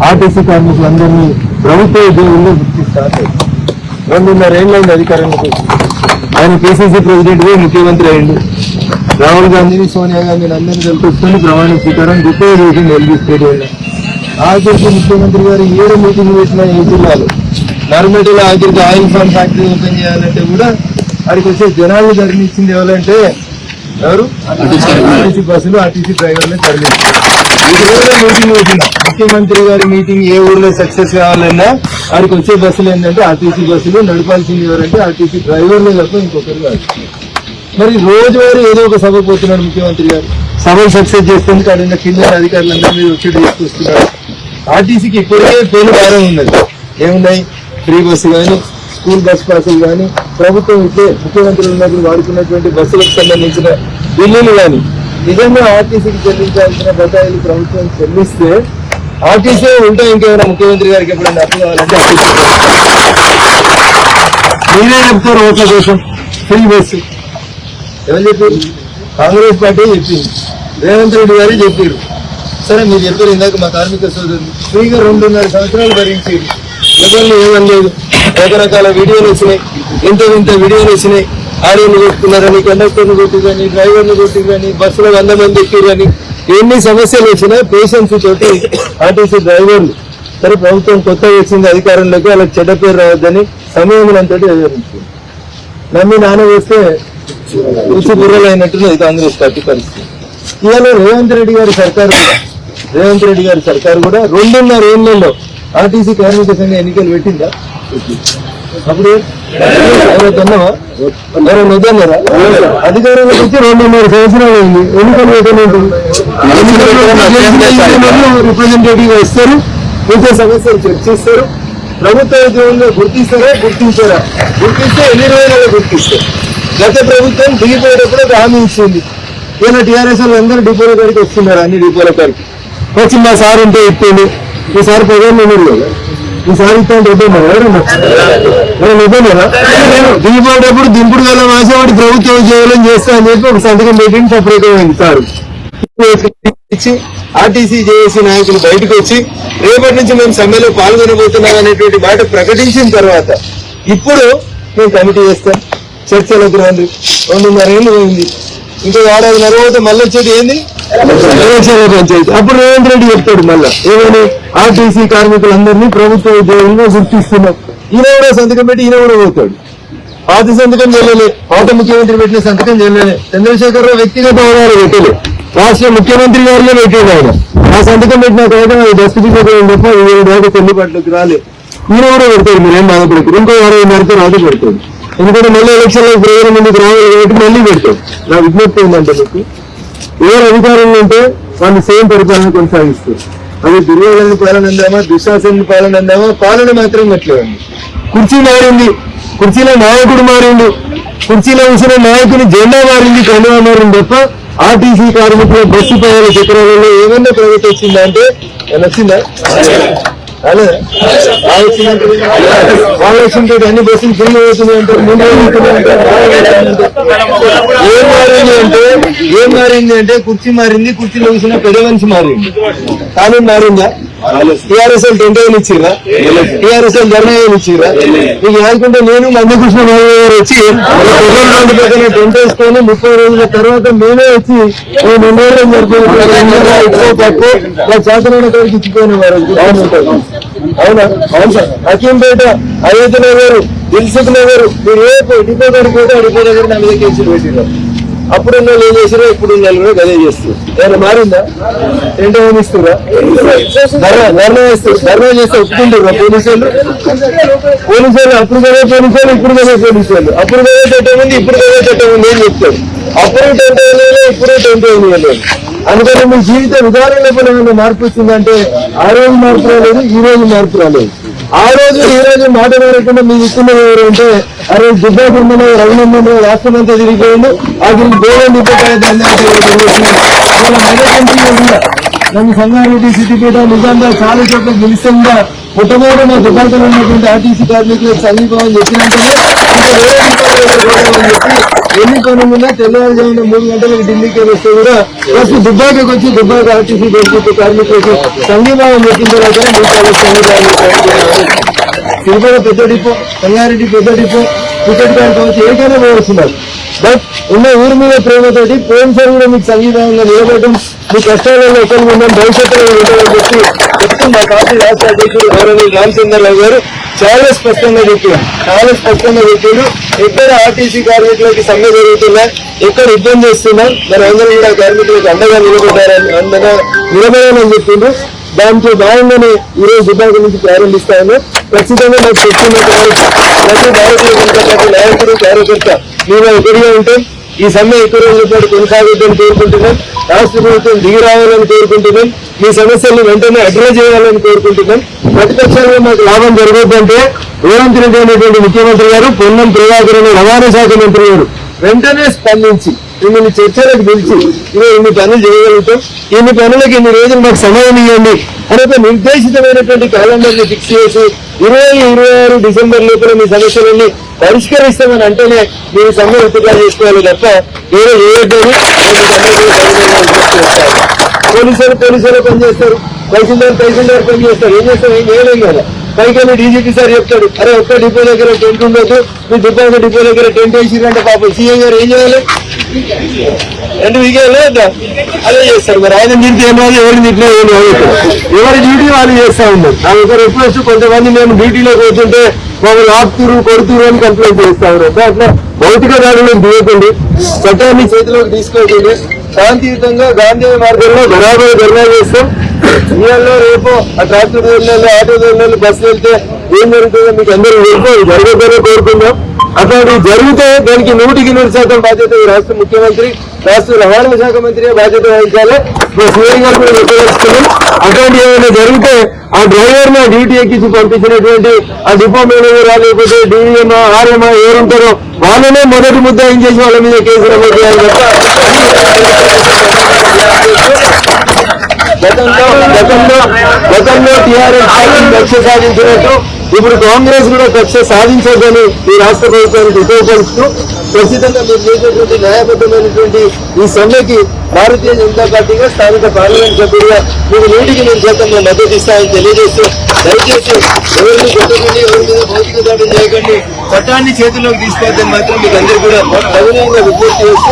RTC కార్మికులందరినీ ప్రభుత్వ ఉద్యోగుల్లో గుర్తిస్తారు. 2.5 ఏళ్ళైంది అధికారంలోకి. ఆయన పిసిసి ప్రెసిడెంట్ గా ముఖ్యమంత్రి అయ్యిండు. రాహుల్ గాంధీని, సోనియా గాంధీని అందరినీ కల్పిస్తుంది. ప్రమాణ స్వీకారం గొప్పగా చేసింది ఎల్బీ స్టేడియంలో. ఆఖరికి ముఖ్యమంత్రి గారు 7 మీటింగ్ పెట్టిన ఈ జిల్లాలో. నర్మేటలో ఆఖరికి ఆయిల్ ఫామ్ ఫ్యాక్టరీ ఓపెన్ చేయాలంటే కూడా అక్కడికి వచ్చే జనాలు ధరణించింది ఎవరంటే ఎవరు? ఆర్టీసీ బస్సులు, ఆర్టీసీ డ్రైవర్లు తరలించారు. మీటింగ్ పెట్టిన ముఖ్యమంత్రి గారి మీటింగ్ ఏ ఊర్లో సక్సెస్ కావాలన్నా అక్కడికి వచ్చే బస్సులు ఏంటంటే ఆర్టీసీ బస్సులు. నడపాల్సింది ఎవరంటే ఆర్టీసీ డ్రైవర్లే తప్ప ఇంకొకరు కాదు. మరి రోజువారీ ఏదో ఒక సభ పోతున్నాడు ముఖ్యమంత్రి గారు. సభలు సక్సెస్ చేస్తుంది కాకుండా కింద అధికారులందరి మీద ఒత్తిడి తీసుకొస్తున్నాడు. ఆర్టీసీకి ఇప్పటికే పేరు భారం ఉన్నది. ఏమున్నాయి? ఫ్రీ బస్సు కానీ, స్కూల్ బస్ పాసులు కానీ, ప్రభుత్వం ఇట్లే ముఖ్యమంత్రులు ఉన్నప్పుడు వాడుకున్నటువంటి బస్సులకు సంబంధించిన బిల్లులు కానీ నిజంగా ఆర్టీసీకి చెల్లించాల్సిన బకాయిలు ప్రభుత్వం చెల్లిస్తే ఆర్టీసీ ఉంటే ఇంకేమైనా ముఖ్యమంత్రి గారికి ఎప్పుడైనా అప్పు కావాలంటే మీరే చెప్తారు ఓట్ల కోసం ఫ్రీ బస్సు. ఎవరు చెప్పారు? కాంగ్రెస్ పార్టీ చెప్పింది, రేవంత్ రెడ్డి గారే చెప్పారు. సరే మీరు చెప్పారు ఇందాక మా కార్మిక సోదరులు ఫ్రీగా 2.5 సంవత్సరాలు భరించి ఎవరిని ఏమనలేదు. రకరకాల వీడియోలు వచ్చినాయి, ఇంత వీడియోలు వచ్చినాయి. ఆడోళ్ళు కొట్టుకున్నారని, కండక్టర్లు కొట్టిరని, డ్రైవర్లు కొట్టిరని, బస్సులో 100 మంది ఎక్కిరని, ఎన్ని సమస్యలు వచ్చినా పేషెన్స్ తోటి ఆర్టీసీ డ్రైవర్లు సరే ప్రభుత్వం కొత్తగా వచ్చింది అధికారంలోకి, వాళ్ళకి చెడ్డ పేరు రావద్దని సమయంతో ఎదురించింది. నమ్మి నాన్న వేస్తే ఉచి బుర్రలు అయినట్టున్నది కాంగ్రెస్ పార్టీ పరిస్థితి. ఇవాళ రేవంత్ రెడ్డి గారి సర్కారు కూడా 2.5 ఏళ్లలో ఆర్టీసీ కార్మిక సంఘ ఎన్నికలు పెట్టిందా? అప్పుడు ఎవరైనా వద్దన్నారా? అధికారంలోకి వచ్చి 2.5 సంవత్సరాలు అయింది. ఎన్నికలు పెట్టలేదు. రిప్రజెంటేటివ్ వస్తారు, ఇంకో సమస్యలు చర్చిస్తారు. ప్రభుత్వ ఉద్యోగంలో గుర్తిస్తారా? గుర్తిస్తే ఎన్ని రోజులలో గుర్తిస్తారు? గత ప్రభుత్వం దిగిపోయేటప్పుడు ఒక హామీ ఇచ్చింది. ఈయన టీఆర్ఎస్ అందరూ డిపోల కాడికి వస్తున్నారు. అన్ని డిపోల కాడికి వచ్చి మా సార్ ఉంటే ఇస్తుంది. ఈ సార్ ప్రజలు లేదు, ఈ సార్ ఇస్తాంటే ఇబ్బంది దిగిపోయేటప్పుడు దింపుడు గల ఆశపడి ప్రభుత్వ ఉద్యోగులను చేస్తా అని చెప్పి ఒక సంతకం పెట్టింది. సపరేట్ సార్ ఇచ్చి ఆర్టీసీ జేఏసీ నాయకులు బయటకు వచ్చి రేపటి నుంచి మేము సమ్మెలో పాల్గొనబోతున్నాం అనేటువంటి మాట ప్రకటించిన తర్వాత ఇప్పుడు మేము కమిటీ చేస్తాం, చర్చలకు రండి. 2.5 ఏళ్ళు పోయింది. ఇంకో 1.5 ఏళ్ళ తర్వాత మళ్ళీ వచ్చేది ఏంది? ఎలక్షన్ల పంచాయతీ. అప్పుడు రేవంత్ రెడ్డి చెప్తాడు మళ్ళా ఏమని? ఆర్టీసీ కార్మికులందరినీ ప్రభుత్వ ఉద్యోగులుగా గుర్తిస్తున్నాం. ఈయన కూడా సంతకం పెట్టి ఈయన కూడా పోతాడు. పాత సంతకం చెల్లలే, పాత ముఖ్యమంత్రి పెట్టిన సంతకం చెల్లలే. చంద్రశేఖరరావు వ్యక్తిగత హోదాలు పెట్టలే, రాష్ట్ర ముఖ్యమంత్రి గారిలో పెట్టేది ఆయన. ఆ సంతకం పెట్టిన తర్వాత డస్టిఫికేషన్ తప్ప 7 దాకా చెల్లుబాటులోకి రాలే. ఈయన కూడా పెడతాడు. మీరేం బాధపడతారు? ఇంకో 60 రాదు పెడతాడు. ఎందుకంటే మళ్ళీ ఎలక్షన్లో ప్రజల ముందుకు రావాలి కాబట్టి మళ్ళీ పెడతాడు. నా విజ్ఞప్తి ఏంటంటే మీకు ఎవరు అధికారంలో ఉంటే వాళ్ళు సేమ్ పరిపాలన కొనసాగిస్తారు. అది దుర్యోధన పాలన అందామా, దుశ్శాసన పాలన అందామా, పాలన మాత్రం గట్లేదండి. కుర్చీ మారింది, కుర్చీలో నాయకుడు మారిండు, కుర్చీలో ఉంచిన నాయకుని జెండా మారింది, కండువా మారింది తప్ప ఆర్టీసీ కార్మికుల బస్సు ప్రయాణ చక్రాలలో ఏమన్నా ప్రగతి వచ్చిందా అంటే వచ్చిందా? అదే వచ్చిందంటే అన్ని బస్సులు ఫుల్ అవుతున్నాయి అంటారు, ముందు అవుతున్నాయి అంటారు. ఏం మారింది అంటే కుర్చీ మారింది, కుర్చీలో కూర్చున్న పెద్ద మనిషి మారింది. కానూన్ మారిందా? టీఆర్ఎస్ టెంటైన్ ఇచ్చిరా? టీఆర్ఎస్ ధర్నా ఇచ్చిరా? మీకు యాదుకుంటే నేను మందకృష్ణ గారు వచ్చి టెంట్ వేసుకొని 30 రోజుల తర్వాత మేమే వచ్చి నిన్నడం తప్పు శాసన కాడికి ఇచ్చిపోయిన వారు. అవునా? అవును సార్. హకీంపేట, అయోధ్య నగరు, దిల్సుఖ్ నగరు, మీరు ఏ డిపో కాడికి పోతే ఆ డిపో దగ్గర నా మీద కేసులు పెట్టినారు. అప్పుడు వాళ్ళు ఏం చేసారో ఇప్పుడు కూడా గదే చేస్తారు. ఏమైనా మారిందా? టెంట్ ఇస్తురా? ధర్నా చేస్తే ఒప్పుకుంటారా పోలీసులు? అప్పుడు కదే పోలీసులు, ఇప్పుడు కదే పోలీసులు. అప్పుడు కదే చట్టం ఉంది, ఇప్పుడు కదే చట్టం ఉంది అని చెప్తారు. అప్పుడు టెంట్ వేయలేదు, ఇప్పుడు టెంట్ వేయలేదు. అందుకని మీ జీవిత విధానం లోపల ఏమైనా మార్పు వచ్చిందంటే ఆ రోజు మార్పు రాలేదు, ఈ రోజు మార్పు రాలేదు. ఆ రోజు ఈ రోజు మాట మారకుండా మీరు ఇస్తున్నది ఎవరు అంటే ఆ రోజు దుబ్బాపురంలో రఘునందన్ రాష్ట్రం అంతా తిరిగిపోయిండు. ఆ తిరిగి గోవన్ నన్ను సంగారెడ్డి సిద్దిపేట నిజంగా చాలా చోట్ల గెలుస్తుందా మొట్టమొదటి మా దుబాకలో ఉన్నటువంటి ఆర్టీసీ కార్మికులకు సమీపం చెప్పినట్టు ఎన్నికనున్నా తెల్లవారుజామున 3 గంటలకు ఢిల్లీకి వస్తే కూడా ఫస్ట్ దుబాకకి వచ్చి దుబాక ఆర్టీసీ బెనిఫిట్ కార్మికులకు సంఘీభావం పెట్టిన తర్వాత తిరుపతి పెద్ద డిపో సంగారెడ్డి పెద్ద డిపో టికెట్ కార్డు వచ్చి ఏకైనా పోవస్తున్నారు. బట్ ఉన్న ఊరి మీద ప్రేమతోటి పోయినసారి కూడా మీకు సంగీతంగా నిలబడటం మీ కష్టాలలో ఎక్కడ ఉందని భవిష్యత్తులో ఉండాలని చెప్పి చెప్తున్న మా పార్టీ రాష్ట్ర అధ్యక్షుడు గౌరవనీయులు రామచంద్రరావు గారు చాలా స్పష్టంగా చెప్పారు. ఎక్కడ ఆర్టీసీ కార్మికులకి సమ్మె జరుగుతున్నా ఎక్కడ ఇబ్బంది చేస్తున్నా మరి అందరూ కూడా కార్మికులకు అండగా నిలబడాలని చెప్పిండ్రు. దాంతో భాగంగానే ఈరోజు దుబాక నుంచి ప్రారంభిస్తా ఉన్నాం. ఖచ్చితంగా నాకు చెప్తున్న ప్రతి భారతీయ జనతా పార్టీ నాయకుడు కార్యకర్త మేము ఒకటిగా ఉంటాం. ఈ సమ్మె ఎక్కువ రోజుల పాటు కొనసాగొద్దని కోరుకుంటున్నాం. రాష్ట్ర ప్రభుత్వం దిగి రావాలని కోరుకుంటున్నాం. మీ సమస్యలను వెంటనే అడ్రస్ చేయాలని కోరుకుంటున్నాం. ప్రతిపక్షంలో మాకు లాభం జరగొద్దంటే రేవంత్ రెడ్డి అనేటువంటి ముఖ్యమంత్రి గారు, పొన్నం ప్రభాకర్ రవాణా శాఖ మంత్రి గారు వెంటనే స్పందించి మిమ్మల్ని చర్చలకు పిలిచి ఇన్ని పనులు చేయగలుగుతాం, ఇన్ని పనులకు ఇన్ని రోజులు మాకు సమయం ఇవ్వండి అని ఒక నిర్దేశితమైనటువంటి క్యాలెండర్ ని ఫిక్స్ చేసి 2026 డిసెంబర్ లోపల మీ సమస్యలన్నీ పరిష్కరిస్తామని అంటేనే మీరు సమ్మె విత్డ్రా చేసుకోవాలి తప్ప వేరే ఏదైనా పోలీసులు పనిచేస్తారు, తహసీల్దార్ పనిచేస్తారు. ఏం చేస్తారు? ఏం చేయలేం కదా. పైకి డీజీపీ సార్ చెప్తాడు, అరే ఒక్క డిపో దగ్గర టెంట్ ఉండదు, మీ దుబ్బాక డిపో దగ్గర టెంట్ వేసిరంటే పాపం సీఎం గారు ఏం చేయాలి? రెండు వీకేయాలి అదే చేస్తారు. మరి ఆయన తింటే ఏమో ఎవరిని తింటే ఎవరి డ్యూటీ వాళ్ళు చేస్తా ఉన్నారు. ఆ ఒక రిక్వెస్ట్, కొంతమంది మేము డ్యూటీలోకి పోతుంటే మమ్మల్ని ఆపుతురు కొడుతురు అని కంప్లైంట్ చేస్తా ఉన్నారు. అట్లా భౌతిక దాడులను దిగకండి, చట్టాన్ని చేతిలోకి తీసుకోకండి. శాంతియుతంగా గాంధీ మార్గంలో బరాబర్ ధర్నా చేస్తాం. ఇవాళ రేపు ఆ ట్రాక్టర్ వెళ్ళాలి, ఆటో వెళ్ళాలి, బస్సు వెళ్తే ఏం జరుగుతుందో మీకు అందరూ జరగదని కోరుకుందాం. అట్లాంటివి జరిగితే దానికి 100% బాధ్యత ఈ రాష్ట్ర ముఖ్యమంత్రి, రాష్ట్ర రవాణా శాఖ మంత్రి బాధ్యత వహించాలి. సీఎం గారు కూడా నిర్ణయిస్తున్నాం. అట్లాంటివి ఏమైనా జరిగితే ఆ డ్రైవర్ ను డ్యూటీ ఎక్కించి పంపించినటువంటి ఆ డిపో మేనేజర్ లేకపోతే డివిఎం ఆర్ఎం ఎవరుంటారో వాళ్ళనే మొదటి ముద్ద ఏం చేసి వాళ్ళ మీద కేసు నమోదు చేయాలి గతంలో టీఆర్ఎస్ లక్ష్య సాధించినట్టు ఇప్పుడు కాంగ్రెస్ కూడా కక్ష సాధించొద్దని ఈ రాష్ట్ర ప్రభుత్వానికి ఉపయోగిస్తూ ఖచ్చితంగా మీరు చేసేటువంటి న్యాయబద్ధమైనటువంటి ఈ సమ్మెకి భారతీయ జనతా పార్టీగా స్థానిక పార్లమెంట్ సభ్యులుగా మీకు 100% మద్దతు ఇస్తామని తెలియజేస్తూ దయచేసి ఎవరిని కొట్టకండి, ఎవరి మీద భౌతిక దాడులు చేయకండి, చట్టాన్ని చేతిలోకి తీసుకోవద్దని మాత్రం మీకు అందరూ కూడా సవినయంగా విజ్ఞప్తి చేస్తూ